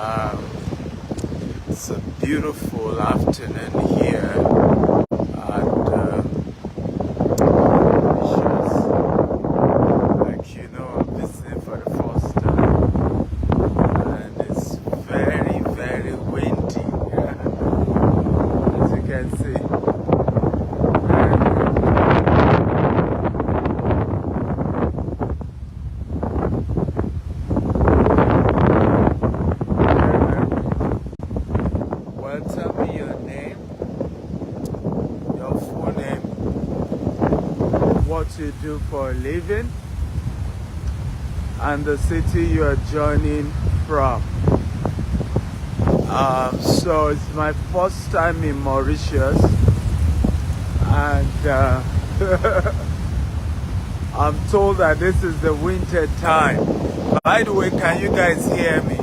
Um, it's a beautiful afternoon here at Mauritius. Like I'm visiting for the first time, and it's very, very windy. As you can see. Tell me your name, your full name, what you do for a living, and the city you are joining from. So it's my first time in Mauritius, and I'm told that this is the winter time. By the way, can you guys hear me?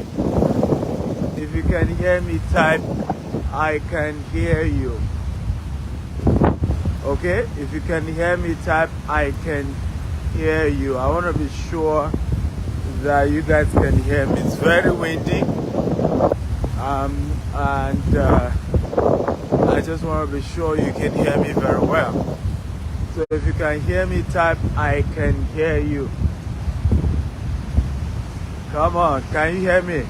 If you can hear me, type I can hear you. Okay? If you can hear me, type I can hear you. I want to be sure that you guys can hear me. It's very windy. And I just want to be sure you can hear me very well. So if you can hear me, type I can hear you. Come on, can you hear me?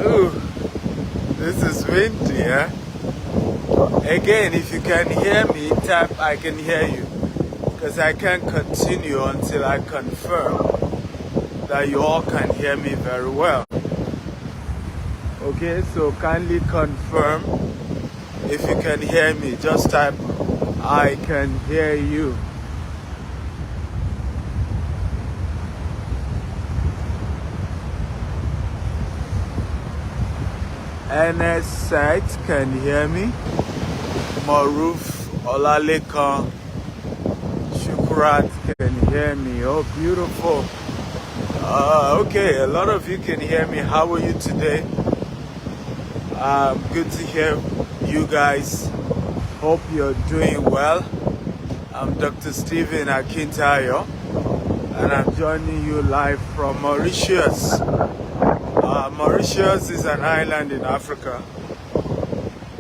Ooh, this is windy, yeah? Again, if you can hear me, type I can hear you. Because I can't continue until I confirm that you all can hear me very well. Okay, so kindly confirm if you can hear me. Just type I can hear you. NS Site can hear me. Maruf Olalekan Shukrat can hear me. Oh, beautiful. Okay, a lot of you can hear me. How are you today? Good to hear you guys. Hope you're doing well. I'm Dr. Stephen Akintayo, and I'm joining you live from Mauritius. Mauritius is an island in Africa,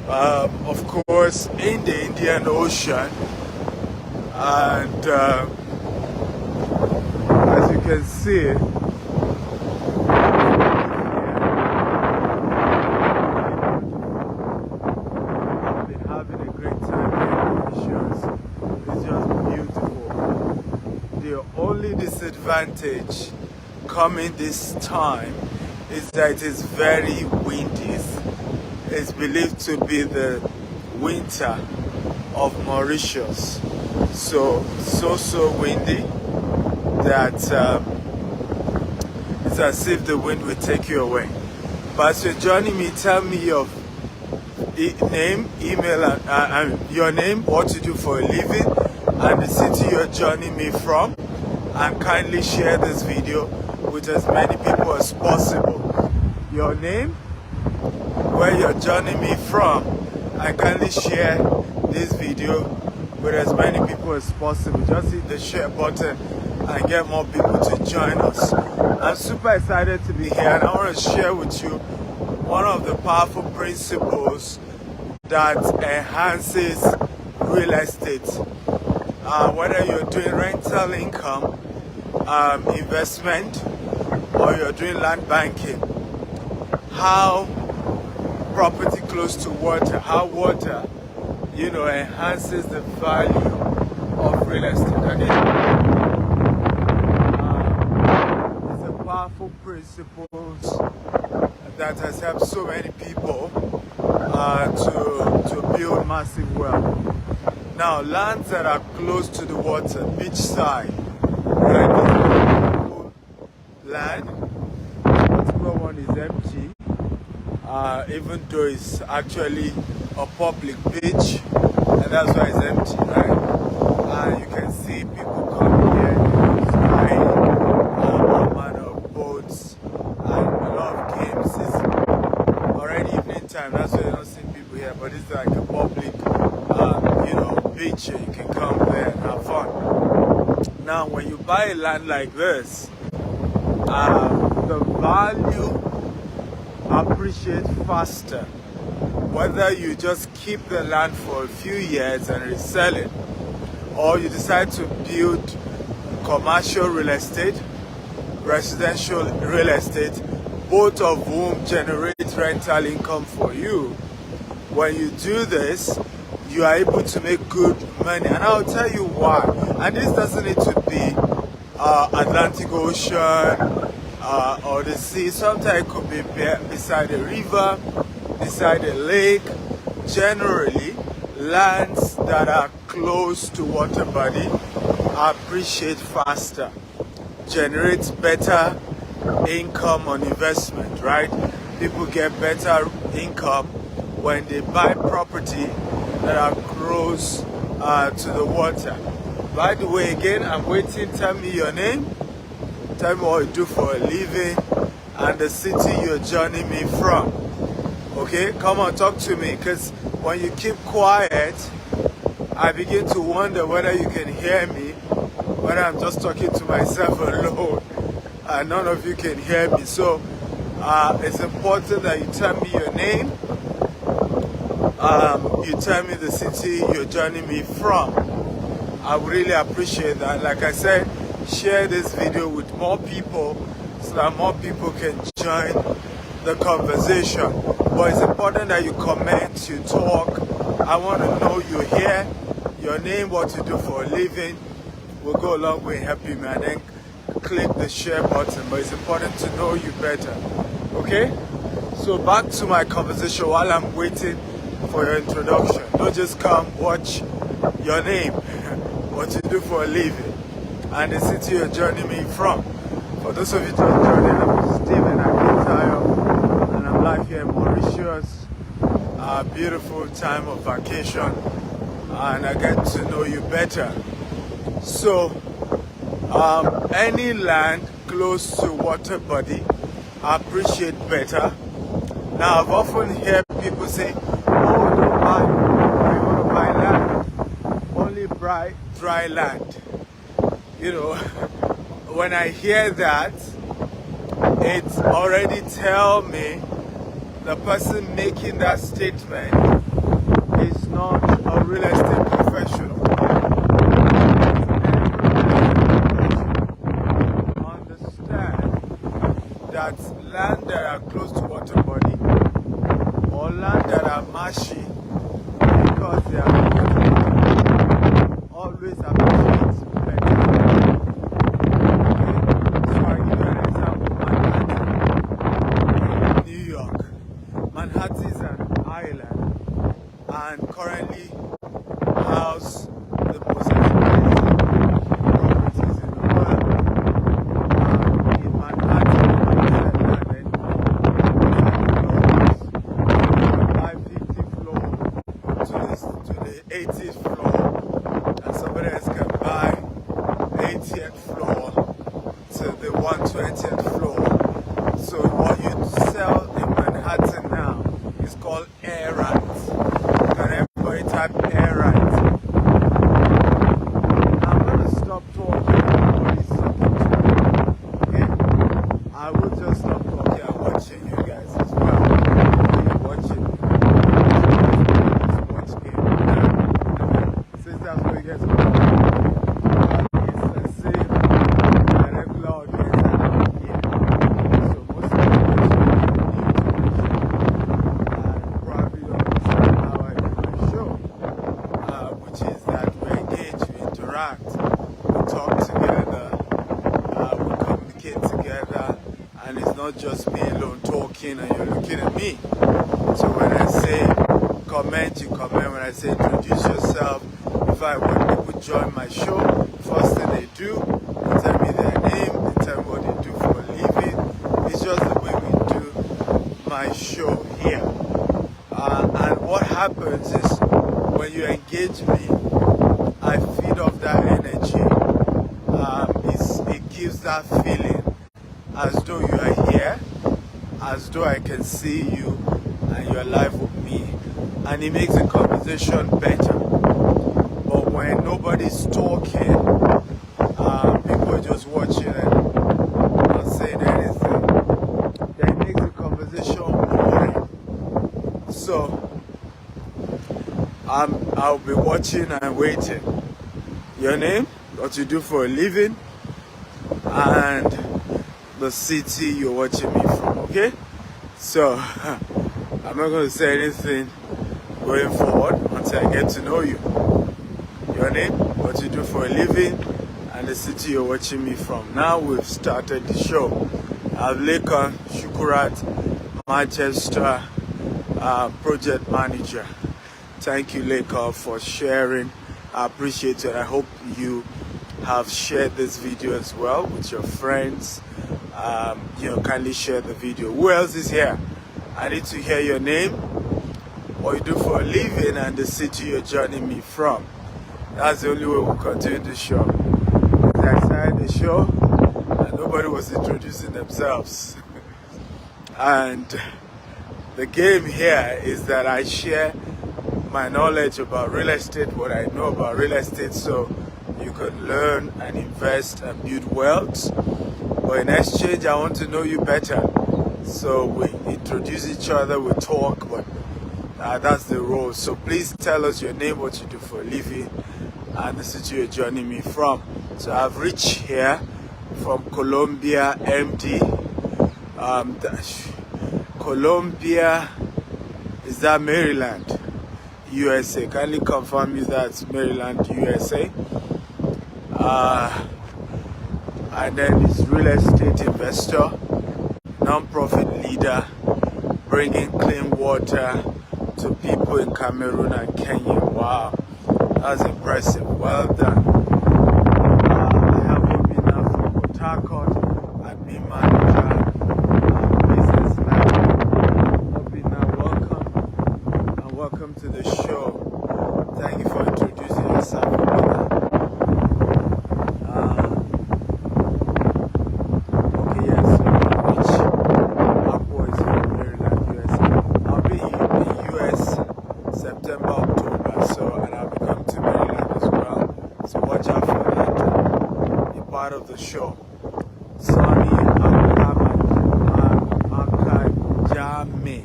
of course, in the Indian Ocean, and as you can see, I've been having a great time in Mauritius. It's just beautiful. The only disadvantage coming this time is that it is very windy. It's believed to be the winter of Mauritius. So windy that it's as if the wind will take you away. But as you're joining me, tell me your name, email, and your name, what you do for a living, and the city you're joining me from, and kindly share this video with as many people as possible. Your name, where you're joining me from, and kindly share this video with as many people as possible. Just hit the share button and get more people to join us. I'm super excited to be here, and I want to share with you one of the powerful principles that enhances real estate. Whether you're doing rental income, investment, or you're doing land banking, how property close to water, how water, enhances the value of real estate. It's a powerful principle that has helped so many people to build massive wealth. Now, lands that are close to the water, beachside, right? Land. This particular one is empty, even though it's actually a public beach, and that's why it's empty, right? You can see people come here, flying, all manner of boats, and a lot of games. It's already evening time, that's why you're not seeing people here, but it's like a public, beach. You can come there and have fun. Now, when you buy a land like this, the value appreciate faster. Whether you just keep the land for a few years and resell it, or you decide to build commercial real estate, residential real estate, both of whom generate rental income for you. When you do this, you are able to make good money, and I'll tell you why. And this doesn't need to be Atlantic Ocean or the sea. Sometimes it could be beside a river, beside a lake. Generally, lands that are close to water body appreciate faster, generates better income on investment, right? People get better income when they buy property that are close to the water. By the way, again, I'm waiting. Tell me your name, tell me what you do for a living, and the city you're joining me from. Okay, come on, talk to me, because when you keep quiet, I begin to wonder whether you can hear me, whether I'm just talking to myself alone, and none of you can hear me. So it's important that you tell me your name, you tell me the city you're joining me from. I would really appreciate that. Like I said, share this video with more people so that more people can join the conversation. But it's important that you comment, you talk. I want to know you here, your name, what you do for a living. Will go a long way in helping me, and then click the share button. But it's important to know you better. Okay? So back to my conversation while I'm waiting for your introduction. Don't just come, watch your name, what you do for a living, and the city you're joining me from. For those of you just joining, I'm Stephen Akintayo, and I'm live here in Mauritius. A beautiful time of vacation, and I get to know you better. So, any land close to water body appreciate better. Now, I've often heard people say, "Oh, don't buy, you want to buy land, only buy dry land." You know, when I hear that, it already tells me the person making that statement is not a real estate professional. Understand that land that are close to water body or land that are marshy because they are close to water always appreciates better. Okay? So I give you an example. Manhattan, New York. Manhattan is an island and currently house the most expensive properties in the world. In Manhattan, to the 80th floor, and somebody else can buy 80th floor to the 120th floor. So what you sell in Manhattan now is called air rights. Can everybody type air rights? I'm gonna stop talking. Nobody's talking to me. Okay? I will just stop talking and watching you guys as well. You're watching. Watch game. Since that's what you guys want. It's the same regular audience that I'm here. So most of the probably don't understand how I do my show, which is that we engage, we interact, we talk together, we communicate together, and it's not just me alone talking and you're looking at me. So when I say comment, you comment. When I say introduce yourself, if I want people to join my show, first thing they do, they tell me their name, they tell me what they do for a living. It's just the way we do my show here. And what happens is when you engage me, I feed off that energy. It gives that feeling as though you are here, as though I can see you and you're live with me. And it makes the conversation better. But when nobody's talking, people are just watching and not saying I'll be watching and waiting. Your name, what you do for a living, and the city you're watching me from, okay? So, I'm not going to say anything going forward until I get to know you. Your name, what you do for a living, and the city you're watching me from. Now we've started the show. I've Lekan Shukurat, Manchester project manager. Thank you, Lekan, for sharing. I appreciate it. I hope you have shared this video as well with your friends. Kindly share the video. Who else is here? I need to hear your name, what you do for a living, and the city you're joining me from. That's the only way we'll continue the show. I started the show and nobody was introducing themselves. And the game here is that I share my knowledge about real estate, what I know about real estate, so you can learn and invest and build wealth. But in exchange, I want to know you better. So we introduce each other, we talk, but that's the role. So please tell us your name, what you do for a living, and the city you're joining me from. So I've reached here from Columbia, MD. Columbia, is that Maryland, USA? Kindly confirm me that's Maryland, USA. And then it's real estate investor, non-profit leader, bringing clean water to people in Cameroon and Kenya. Wow, that's impressive. Well done. I have Obina from Port Harcourt, admin manager, businessman. Obina, welcome and welcome to the show. Thank you for introducing yourself, Obina. Okay, yes, so which Apple is from Maryland, USA. I'll be in the US September, October, and I'll be coming to Maryland as well. So watch out for that. Be part of the show. Sonny Akajame.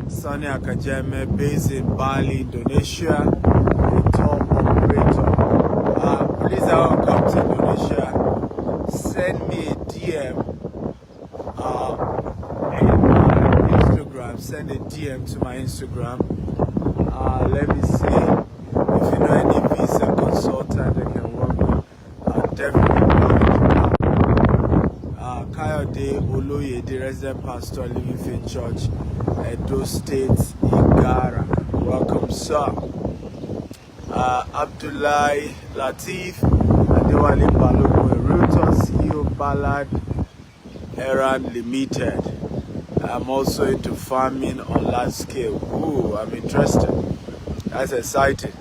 Sonny Akajame, based in Bali, Indonesia, a tour operator. Please, I will come to Indonesia. Send me a DM in Instagram. Send a DM to my Instagram. Let me see if you know any visa consultant that can work with. Definitely welcome. Kayode Oloyede, resident pastor, Living Faith Church, Edo State, Igara. Welcome, sir. Abdullahi Latif, Adewale Balogun, a realtor, CEO, Ballard Eran Limited. I'm also into farming on large scale. Ooh, I'm interested. That's exciting.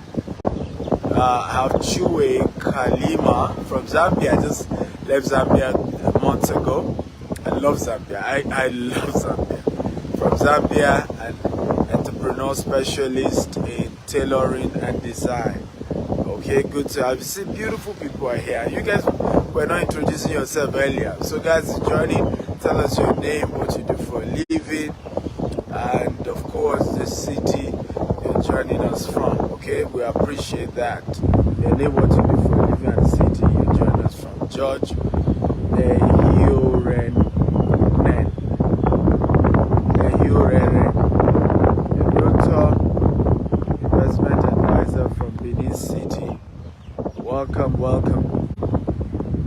I have Chue Kalima from Zambia. I just left Zambia months ago. I love Zambia. I love Zambia. From Zambia, an entrepreneur specialist in tailoring and design. Okay, good to have you. See, beautiful people are here. You guys were not introducing yourself earlier. So guys, joining, tell us your name, what you do for a living, and of course the city you're joining us from. Okay, we appreciate that. Your name, what you do for a living, and the city you join us from. George investment advisor from Benin City. Welcome.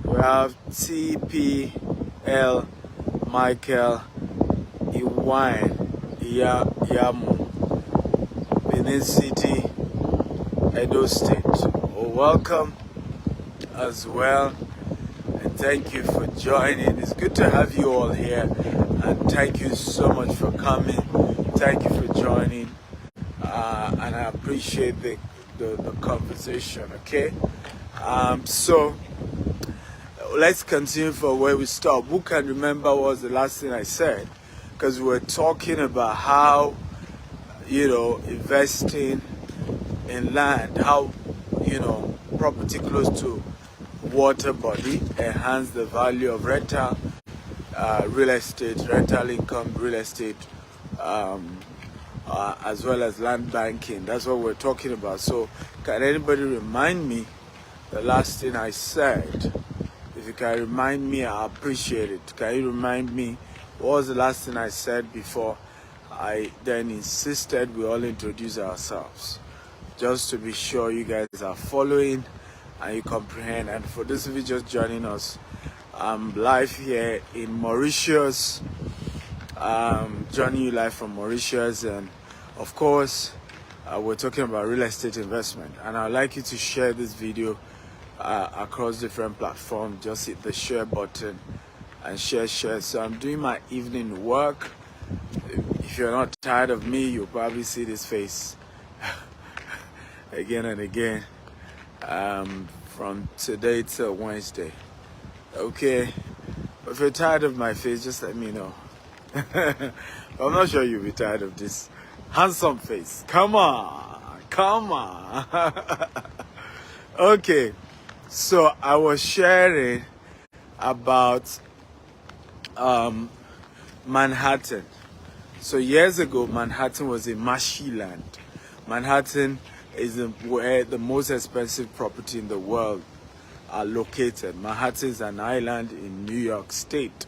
We have TPL Michael Iwine Yamu, Benin City, Edo State. Welcome as well, and thank you for joining. It's good to have you all here, and thank you so much for coming. Thank you for joining, and I appreciate the conversation. Okay, so let's continue from where we stopped. Who can remember what was the last thing I said? Because we were talking about how, investing in land, how, property close to water body enhance the value of real estate, rental income, real estate as well as land banking. That's what we're talking about. So can anybody remind me the last thing I said? If you can remind me, I appreciate it. Can you remind me what was the last thing I said before I then insisted we all introduce ourselves? Just to be sure you guys are following and you comprehend. And for those of you just joining us, I'm live here in Mauritius. Joining you live from Mauritius, and of course we're talking about real estate investment, and I'd like you to share this video across different platforms. Just hit the share button and share. So I'm doing my evening work. If you're not tired of me, you'll probably see this face again and again from today till Wednesday. Okay, but if you're tired of my face, just let me know. I'm not sure you'll be tired of this handsome face. Come on. Okay, so I was sharing about Manhattan. So years ago, Manhattan was a marshy land. Manhattan is where the most expensive property in the world are located. Manhattan is an island in New York State.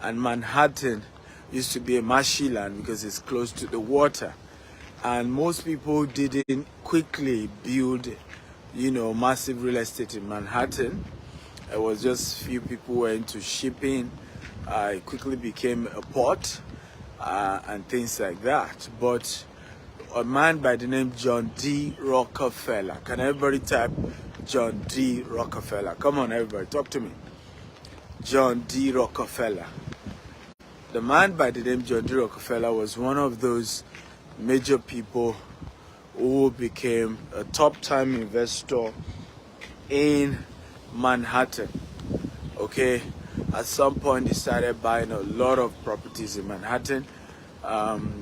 And Manhattan used to be a marshy land because it's close to the water. And most people didn't quickly build, massive real estate in Manhattan. It was just few people were into shipping. It quickly became a port and things like that. But a man by the name John D. Rockefeller. Can everybody type John D. Rockefeller? Come on, everybody, talk to me. John D. Rockefeller. The man by the name John D. Rockefeller was one of those major people who became a top-time investor in Manhattan. Okay, at some point he started buying a lot of properties in Manhattan.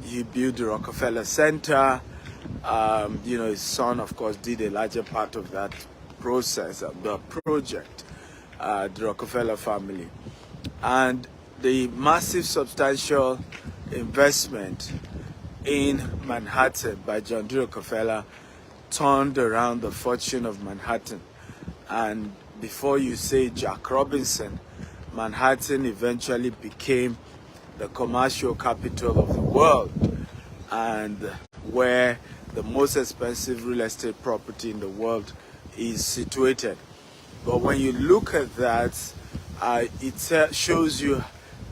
He built the Rockefeller Center. His son, of course, did a larger part of that process, of the project, the Rockefeller family. And the massive, substantial investment in Manhattan by John D. Rockefeller turned around the fortune of Manhattan. And before you say Jack Robinson, Manhattan eventually became the commercial capital of the world, and where the most expensive real estate property in the world is situated. But when you look at that, it shows you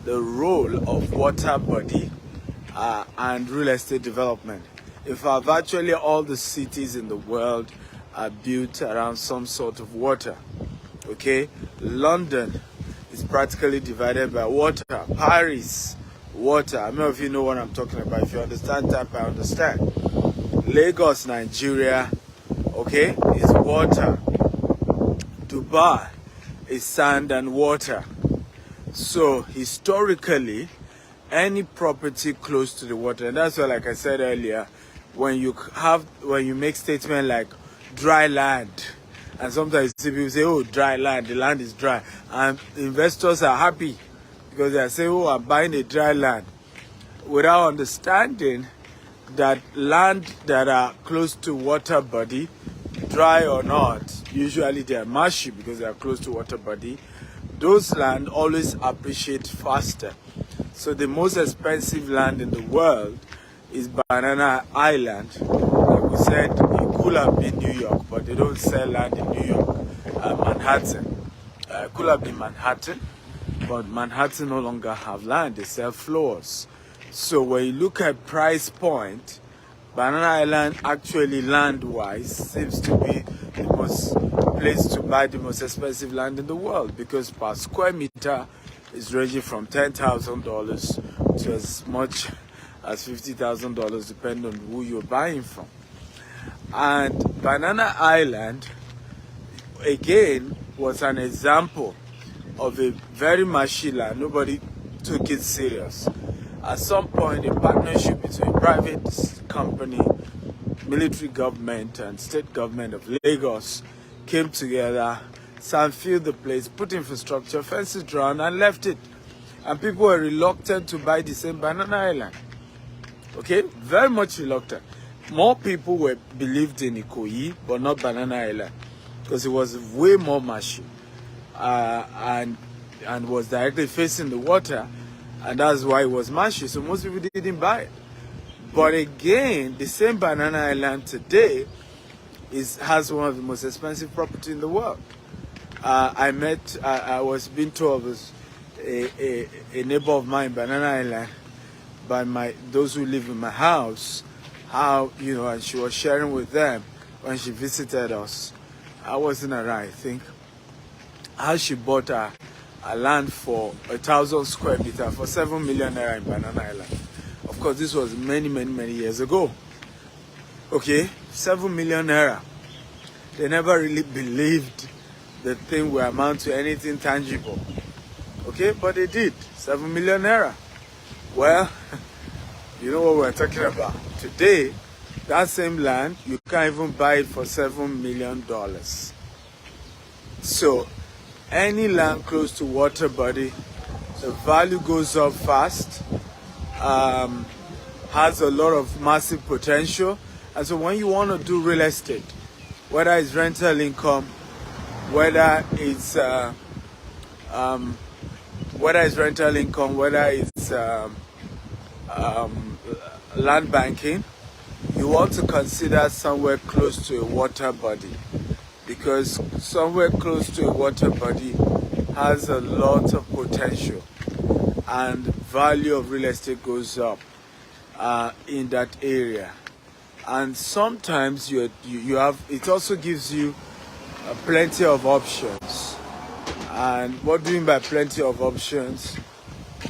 the role of water body and real estate development. In fact, virtually all the cities in the world are built around some sort of water. Okay, London is practically divided by water. Paris, water. I don't know if you know what I'm talking about. If you understand type, I understand. Lagos, Nigeria, okay, is water. Dubai is sand and water. So historically, any property close to the water, and that's why, like I said earlier, when you make statement like dry land, and sometimes you see people say, oh, dry land, the land is dry, and investors are happy because they are saying, oh, I'm buying a dry land, without understanding that land that are close to water body, dry or not, usually they are marshy because they are close to water body. Those land always appreciate faster. So the most expensive land in the world is Banana Island. Like we said, it could have been New York, but they don't sell land in New York. Manhattan. It could have been Manhattan, but Manhattan no longer have land. They sell floors. So when you look at price point, Banana Island actually land-wise seems to be the most place to buy the most expensive land in the world, because per square meter is ranging from $10,000 to as much as $50,000 depending on who you're buying from. And Banana Island again was an example of a very marshy land. Nobody took it serious. At some point, a partnership between private company, military government, and state government of Lagos came together, sand-filled the place, put infrastructure, fences around, and left it. And people were reluctant to buy the same Banana Island. Okay, very much reluctant. More people believed in Ikoyi, but not Banana Island, because it was way more marshy, and was directly facing the water, and that's why it was marshy. So most people didn't buy it. But again, the same Banana Island today has one of the most expensive property in the world. I was being told of a neighbor of mine, Banana Island, by those who live in my house, how, you know, and she was sharing with them when she visited us. I wasn't around, I think, how she bought a land for 1,000 square meters for 7 million naira in Banana Island. Of course, this was many years ago. Okay, 7 million naira. They never really believed the thing will amount to anything tangible. Okay, but they did. 7 million naira. Well, you know what we're talking about. Today, that same land, you can't even buy it for $7 million. So, any land close to water body, the value goes up fast, has a lot of massive potential. And so when you want to do real estate, whether it's rental income, whether it's land banking, you want to consider somewhere close to a water body, because somewhere close to a water body has a lot of potential, and value of real estate goes up in that area. And sometimes you have, it also gives you plenty of options. And what do you mean by plenty of options?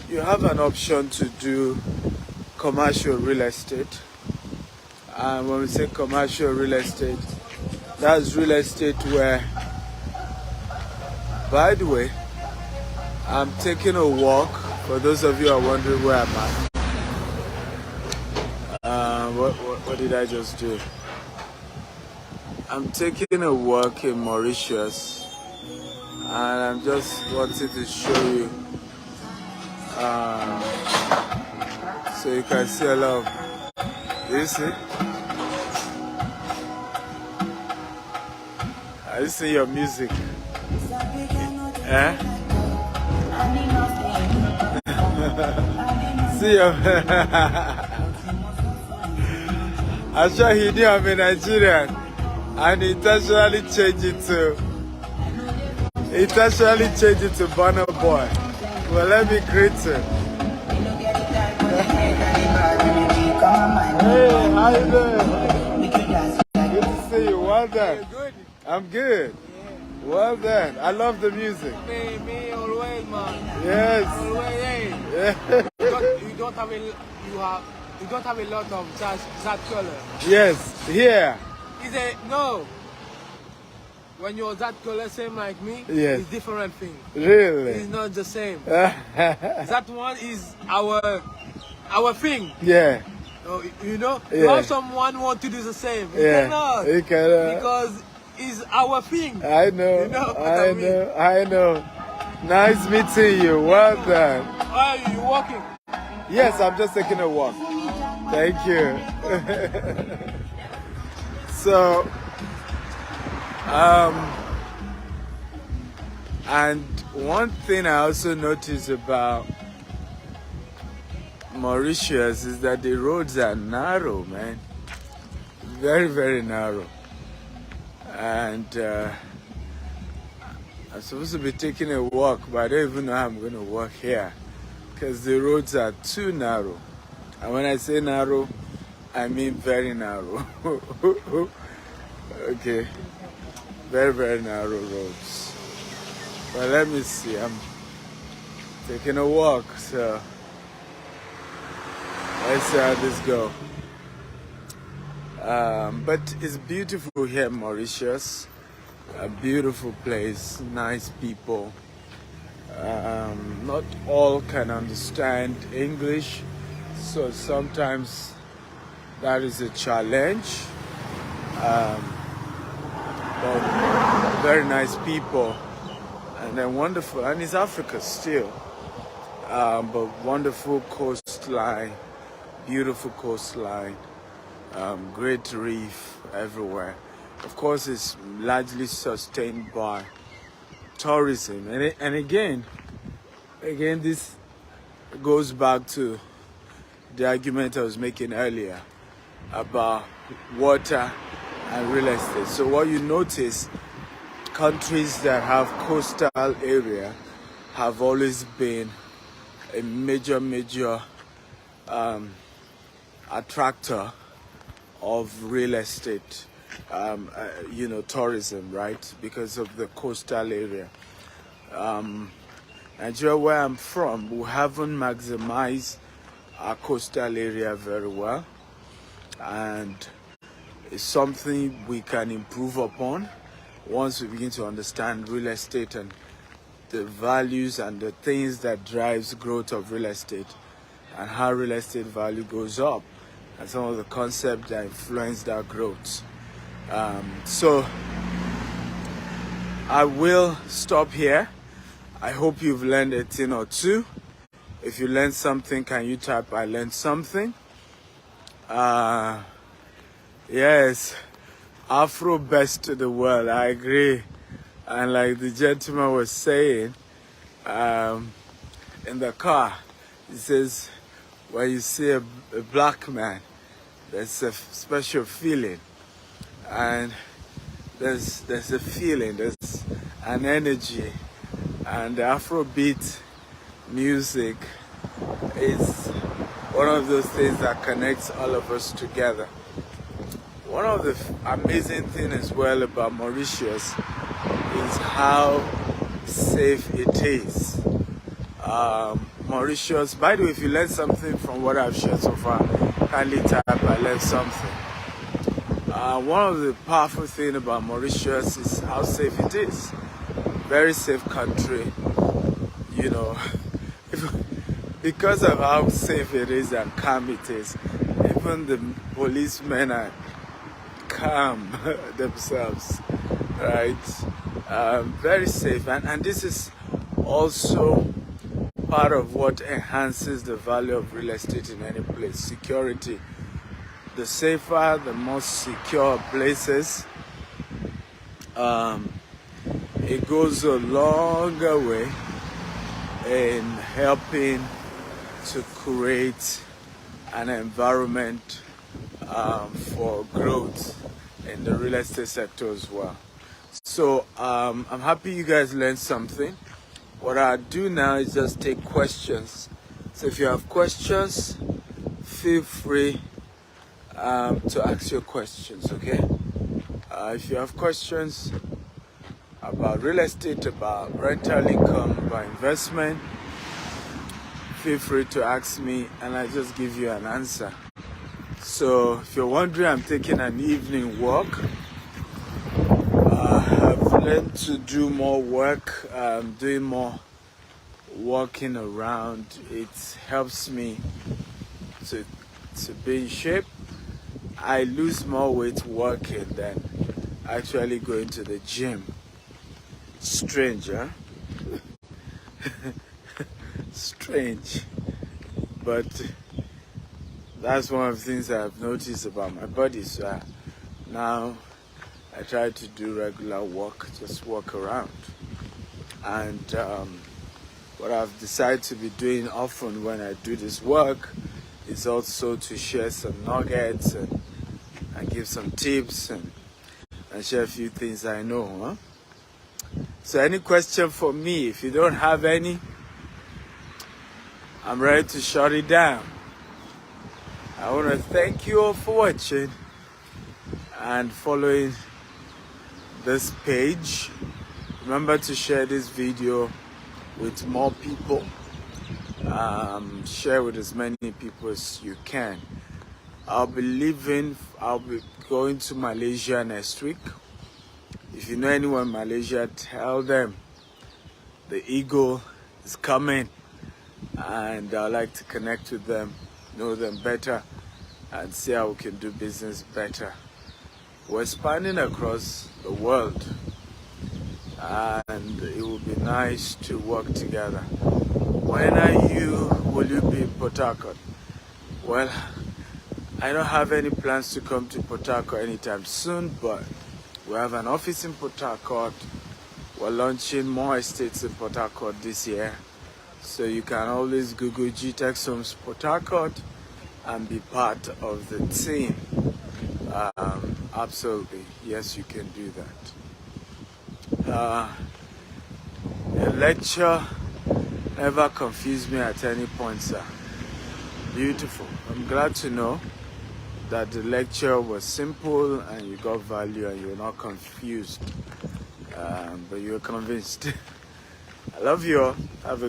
You have an option to do commercial real estate. And when we say commercial real estate, that's real estate where, by the way, I'm taking a walk. For those of you who are wondering where I'm at, what did I just do? I'm taking a walk in Mauritius, and I'm just wanting to show you, so you can see a lot of, do you see? Are you see your music? Eh? See your I'm sure he knew I'm a Nigerian, and he intentionally changed it to Burna Boy. Well, let me greet him. Hey, how you doing? Good to see you. Well done. I'm good. Well done. I love the music. Me always, man. Yes. Always, hey. Yeah. You don't have a lot of that color. Yes. Here. No. When you're that color, same like me, yes. It's different thing. Really? It's not the same. That one is our thing. Yeah. You know, yeah. How someone want to do the same. You yeah. cannot. You cannot. Because it's our thing. I know. You know I know. Nice meeting you. Well done. Are you walking? Yes, I'm just taking a walk. Thank you. So, and one thing I also noticed about Mauritius is that the roads are narrow, man. Very narrow. And I'm supposed to be taking a walk, but I don't even know how I'm going to walk here, because the roads are too narrow. And when I say narrow, I mean very narrow. Okay. Very narrow roads. But let me see. I'm taking a walk, so let's see how this goes. But it's beautiful here in Mauritius. A beautiful place, nice people. Not all can understand English, so sometimes that is a challenge. But very nice people, and then wonderful, and it's Africa still, but wonderful coastline, beautiful coastline, great reef everywhere. Of course, it's largely sustained by tourism, and again, this goes back to the argument I was making earlier about water and real estate. So what you notice, countries that have coastal area have always been a major attractor of real estate, tourism, right? Because of the coastal area. Nigeria, where I'm from, we haven't maximized our coastal area very well, and it's something we can improve upon once we begin to understand real estate and the values and the things that drives growth of real estate and how real estate value goes up and some of the concepts that influence that growth. So I will stop here. I hope you've learned a thing or two. If you learned something, can you type I learned something? Yes, Afro best to the world, I agree. And like the gentleman was saying, in the car, he says, when you see a black man, there's a special feeling. And there's a feeling, there's an energy. And the Afrobeat music is one of those things that connects all of us together. One of the amazing things as well about Mauritius is how safe it is. Mauritius, by the way, if you learned something from what I've shared so far, kindly type I learned something. One of the powerful things about Mauritius is how safe it is. Very safe country, because of how safe it is and calm it is. Even the policemen are calm themselves, right? Very safe, and this is also part of what enhances the value of real estate in any place. Security. The safer, the more secure places, it goes a longer way in helping to create an environment for growth in the real estate sector as well. So I'm happy you guys learned something. What I do now is just take questions. So if you have questions, feel free to ask your questions, okay? If you have questions about real estate, about rental income, about investment, feel free to ask me and I just give you an answer. So if you're wondering, I'm taking an evening walk. I've learned to do more work, doing more walking around. It helps me to be in shape. I lose more weight walking than actually going to the gym. Strange, huh? Strange. But that's one of the things I've noticed about my body. So now I try to do regular walk, just walk around. And what I've decided to be doing often when I do this work is also to share some nuggets and give some tips and share a few things I know. Huh? So any question for me? If you don't have any, I'm ready to shut it down. I want to thank you all for watching and following this page. Remember to share this video with more people. Share with as many people as you can. I'll be going to Malaysia next week. If you know anyone in Malaysia, tell them the Eagle is coming, and I'd like to connect with them, know them better, and see how we can do business better. We're expanding across the world, and it would be nice to work together. Will you be in Port Harcourt? Well, I don't have any plans to come to Port Harcourt anytime soon, but we have an office in Port Harcourt. We're launching more estates in Port Harcourt this year. So you can always Google GTEX Homes Port Harcourt and be part of the team. Absolutely, yes, you can do that. A lecture never confused me at any point, sir. Beautiful. I'm glad to know that the lecture was simple and you got value and you're not confused, but you're convinced. I love you all. Have a